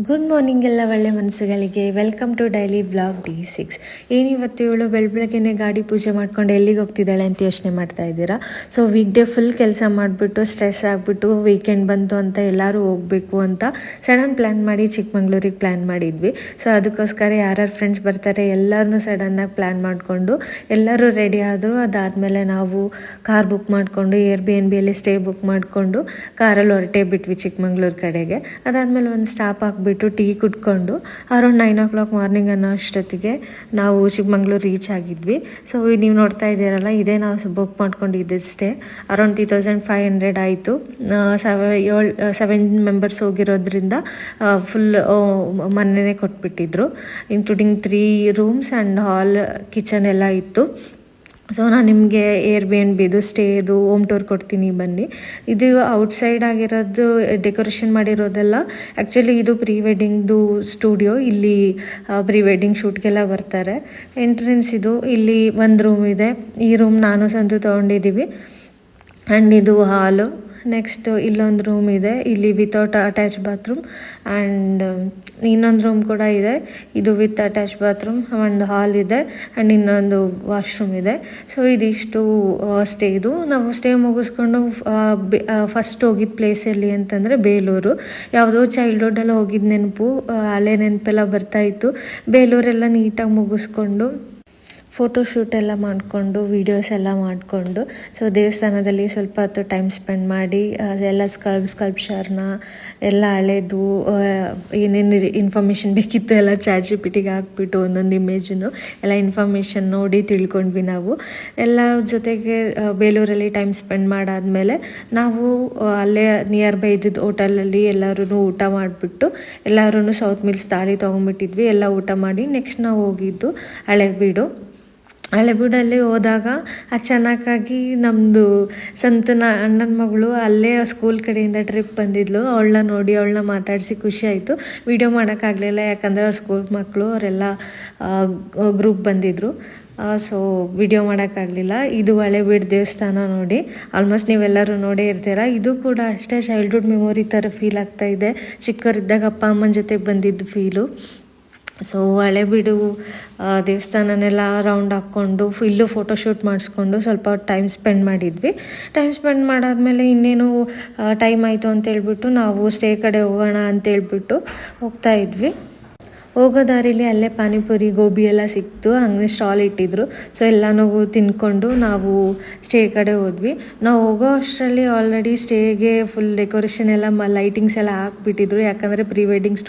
Good morning ಎಲ್ಲ ಒಳ್ಳೆ ಮನಸ್ಸುಗಳಿಗೆ. Welcome to daily blog D6. ಏನಿವತ್ತು ಇವಳು ಬೆಳಗ್ಗೆನೆ ಗಾಡಿ ಪೂಜೆ ಮಾಡ್ಕೊಂಡು ಎಲ್ಲಿಗೆ ಹೋಗ್ತಿದ್ದಾಳೆ ಅಂತ ಯೋಚನೆ ಮಾಡ್ತಾ ಇದ್ದೀರಾ. ಸೊ ವೀಕ್ ಡೇ ಫುಲ್ ಕೆಲಸ ಮಾಡಿಬಿಟ್ಟು ಸ್ಟ್ರೆಸ್ ಆಗಿಬಿಟ್ಟು ವೀಕೆಂಡ್ ಬಂತು ಅಂತ ಎಲ್ಲರೂ ಹೋಗಬೇಕು ಅಂತ ಸಡನ್ ಪ್ಲ್ಯಾನ್ ಮಾಡಿ ಚಿಕ್ಕಮಂಗ್ಳೂರಿಗೆ ಪ್ಲ್ಯಾನ್ ಮಾಡಿದ್ವಿ. ಸೊ ಅದಕ್ಕೋಸ್ಕರ ಯಾರ್ಯಾರು ಫ್ರೆಂಡ್ಸ್ ಬರ್ತಾರೆ ಎಲ್ಲರನ್ನೂ ಸಡನ್ನಾಗಿ ಪ್ಲ್ಯಾನ್ ಮಾಡಿಕೊಂಡು ಎಲ್ಲರೂ ರೆಡಿ ಆದರು. ಅದಾದಮೇಲೆ ನಾವು ಕಾರ್ ಬುಕ್ ಮಾಡಿಕೊಂಡು Airbnb ಸ್ಟೇ ಬುಕ್ ಮಾಡಿಕೊಂಡು ಕಾರಲ್ಲಿ ಹೊರಟೇ ಬಿಟ್ವಿ ಚಿಕ್ಕಮಂಗ್ಳೂರು ಕಡೆಗೆ. ಅದಾದಮೇಲೆ ಒಂದು ಸ್ಟಾಪ್ ಹಾಕ್ಬಿಟ್ಟು ಟೀ ಕುಟ್ಕೊಂಡು ಅರೌಂಡ್ 9 o'clock ಮಾರ್ನಿಂಗ್ ಅನ್ನೋ ಅಷ್ಟೊತ್ತಿಗೆ ನಾವು ಚಿಕ್ಕಮಂಗ್ಳೂರು ರೀಚ್ ಆಗಿದ್ವಿ. ಸೊ ನೀವು ನೋಡ್ತಾ ಇದ್ದೀರಲ್ಲ, ಇದೇ ನಾವು ಬುಕ್ ಮಾಡ್ಕೊಂಡಿದ್ದು ಸ್ಟೇ. ಅರೌಂಡ್ 3500 ಆಯಿತು. 7 ಮೆಂಬರ್ಸ್ ಹೋಗಿರೋದ್ರಿಂದ ಫುಲ್ ಮನೆಯೇ ಕೊಟ್ಬಿಟ್ಟಿದ್ರು, including 3 rooms and hall, kitchen ಎಲ್ಲ ಇತ್ತು. ಸೊ ನಾನು ನಿಮಗೆ Airbnb ಸ್ಟೇದು ಹೋಮ್ ಟೂರ್ ಕೊಡ್ತೀನಿ, ಬನ್ನಿ. ಇದು ಔಟ್ಸೈಡ್ ಆಗಿರೋದು ಡೆಕೋರೇಷನ್ ಮಾಡಿರೋದೆಲ್ಲ ಆ್ಯಕ್ಚುಲಿ ಇದು ಪ್ರೀ ವೆಡ್ಡಿಂಗ್ದು ಸ್ಟುಡಿಯೋ. ಇಲ್ಲಿ ಪ್ರೀ ವೆಡ್ಡಿಂಗ್ ಶೂಟ್ಗೆಲ್ಲ ಬರ್ತಾರೆ. ಎಂಟ್ರೆನ್ಸ್ ಇದು. ಇಲ್ಲಿ ಒಂದು ರೂಮ್ ಇದೆ. ಈ ರೂಮ್ ನಾನು ಸಂತು ತೊಗೊಂಡಿದ್ದೀವಿ. ಆ್ಯಂಡ್ ಇದು ಹಾಲು. ನೆಕ್ಸ್ಟ್ ಇಲ್ಲೊಂದು ರೂಮ್ ಇದೆ, ಇಲ್ಲಿ ವಿತೌಟ್ ಅಟ್ಯಾಚ್ ಬಾತ್ರೂಮ್. ಆ್ಯಂಡ್ ಇನ್ನೊಂದು ರೂಮ್ ಕೂಡ ಇದೆ, ಇದು ವಿತ್ ಅಟ್ಯಾಚ್ ಬಾತ್ರೂಮ್. ಒಂದು ಹಾಲ್ ಇದೆ ಆ್ಯಂಡ್ ಇನ್ನೊಂದು ವಾಶ್ರೂಮ್ ಇದೆ. ಸೊ ಇದಿಷ್ಟು ಸ್ಟೇ. ಇದು ನಾವು ಸ್ಟೇ ಮುಗಿಸ್ಕೊಂಡು ಫಸ್ಟ್ ಹೋಗಿದ್ದ ಪ್ಲೇಸ್ ಎಲ್ಲಿ ಅಂತಂದರೆ ಬೇಲೂರು. ಯಾವುದೋ ಚೈಲ್ಡ್ಹುಡ್ಡೆಲ್ಲ ಹೋಗಿದ್ದ ನೆನಪು, ಹಳೆ ನೆನಪೆಲ್ಲ ಬರ್ತಾಯಿತ್ತು. ಬೇಲೂರೆಲ್ಲ ನೀಟಾಗಿ ಮುಗಿಸ್ಕೊಂಡು ಫೋಟೋಶೂಟ್ ಎಲ್ಲ ಮಾಡಿಕೊಂಡು ವೀಡಿಯೋಸ್ ಎಲ್ಲ ಮಾಡಿಕೊಂಡು ಸೊ ದೇವಸ್ಥಾನದಲ್ಲಿ ಸ್ವಲ್ಪ ಹೊತ್ತು ಟೈಮ್ ಸ್ಪೆಂಡ್ ಮಾಡಿ ಎಲ್ಲ ಸ್ಕಲ್ಪ್ಚರ್ನ ಎಲ್ಲ ಹಳೇದು ಏನೇನು ಇನ್ಫಾರ್ಮೇಷನ್ ಬೇಕಿತ್ತು ಎಲ್ಲ ChatGPTಗೆ ಹಾಕ್ಬಿಟ್ಟು ಒಂದೊಂದು ಇಮೇಜನ್ನು ಎಲ್ಲ ಇನ್ಫಾರ್ಮೇಷನ್ ನೋಡಿ ತಿಳ್ಕೊಂಡ್ವಿ ನಾವು ಎಲ್ಲ. ಜೊತೆಗೆ ಬೇಲೂರಲ್ಲಿ ಟೈಮ್ ಸ್ಪೆಂಡ್ ಮಾಡಾದಮೇಲೆ ನಾವು ಅಲ್ಲೇ ನಿಯರ್ ಬೈ ಇದ್ದಿದ್ದು ಹೋಟೆಲಲ್ಲಿ ಎಲ್ಲರೂ ಊಟ ಮಾಡಿಬಿಟ್ಟು ಎಲ್ಲರೂ ಸೌತ್ ಮಿಲ್ಸ್ ಥಾಲಿ ತೊಗೊಂಡ್ಬಿಟ್ಟಿದ್ವಿ. ಎಲ್ಲ ಊಟ ಮಾಡಿ ನೆಕ್ಸ್ಟ್ ನಾವು ಹೋಗಿದ್ದು ಹಳೆಬೀಡಲ್ಲಿ ಹೋದಾಗ ಅಚಾನಕ್ಕಾಗಿ ನಮ್ಮದು ಸಂತನ ಅಣ್ಣನ ಮಗಳು ಅಲ್ಲೇ ಸ್ಕೂಲ್ ಕಡೆಯಿಂದ ಟ್ರಿಪ್ ಬಂದಿದ್ಲು. ಅವಳನ್ನ ನೋಡಿ ಅವಳನ್ನ ಮಾತಾಡಿಸಿ ಖುಷಿ ಆಯಿತು. ವಿಡಿಯೋ ಮಾಡೋಕ್ಕಾಗಲಿಲ್ಲ, ಯಾಕಂದರೆ ಅವ್ರ ಸ್ಕೂಲ್ ಮಕ್ಕಳು ಅವರೆಲ್ಲ ಗ್ರೂಪ್ ಬಂದಿದ್ದರು. ಸೊ ವಿಡಿಯೋ ಮಾಡೋಕ್ಕಾಗಲಿಲ್ಲ. ಇದು ಹಳೆಬೀಡು ದೇವಸ್ಥಾನ ನೋಡಿ, ಆಲ್ಮೋಸ್ಟ್ ನೀವೆಲ್ಲರೂ ನೋಡೇ ಇರ್ತೀರ. ಇದು ಕೂಡ ಅಷ್ಟೇ ಚೈಲ್ಡ್ಹುಡ್ ಮೆಮೊರಿ ಥರ ಫೀಲ್ ಆಗ್ತಾಯಿದೆ. ಚಿಕ್ಕವರಿದ್ದಾಗ ಅಪ್ಪ ಅಮ್ಮನ ಜೊತೆಗೆ ಬಂದಿದ್ದು ಫೀಲು. ಸೊ ಹಳೆಬೀಡು ದೇವಸ್ಥಾನನೆಲ್ಲ ರೌಂಡ್ ಹಾಕ್ಕೊಂಡು ಇಲ್ಲೂ ಫೋಟೋಶೂಟ್ ಮಾಡಿಸ್ಕೊಂಡು ಸ್ವಲ್ಪ ಟೈಮ್ ಸ್ಪೆಂಡ್ ಮಾಡಿದ್ವಿ. ಟೈಮ್ ಸ್ಪೆಂಡ್ ಮಾಡಾದಮೇಲೆ ಇನ್ನೇನು ಟೈಮ್ ಆಯಿತು ಅಂತೇಳ್ಬಿಟ್ಟು ನಾವು ಸ್ಟೇ ಕಡೆ ಹೋಗೋಣ ಅಂತೇಳ್ಬಿಟ್ಟು ಹೋಗ್ತಾ ಇದ್ವಿ. ಹೋಗೋ ದಾರಿಲಿ ಅಲ್ಲೇ ಪಾನಿಪುರಿ ಗೋಬಿ ಎಲ್ಲ ಸಿಕ್ತು, ಹಂಗೆ ಸ್ಟಾಲ್ ಇಟ್ಟಿದ್ರು. ಸೊ ಎಲ್ಲನೂ ತಿನ್ಕೊಂಡು ನಾವು ಸ್ಟೇ ಕಡೆ ಹೋದ್ವಿ. ನಾವು ಹೋಗೋ ಅಷ್ಟರಲ್ಲಿ ಆಲ್ರೆಡಿ ಸ್ಟೇಗೆ ಫುಲ್ ಡೆಕೋರೇಷನ್ ಎಲ್ಲ ಲೈಟಿಂಗ್ಸ್ ಎಲ್ಲ ಹಾಕ್ಬಿಟ್ಟಿದ್ರು, ಯಾಕಂದರೆ ಪ್ರೀ ವೆಡ್ಡಿಂಗ್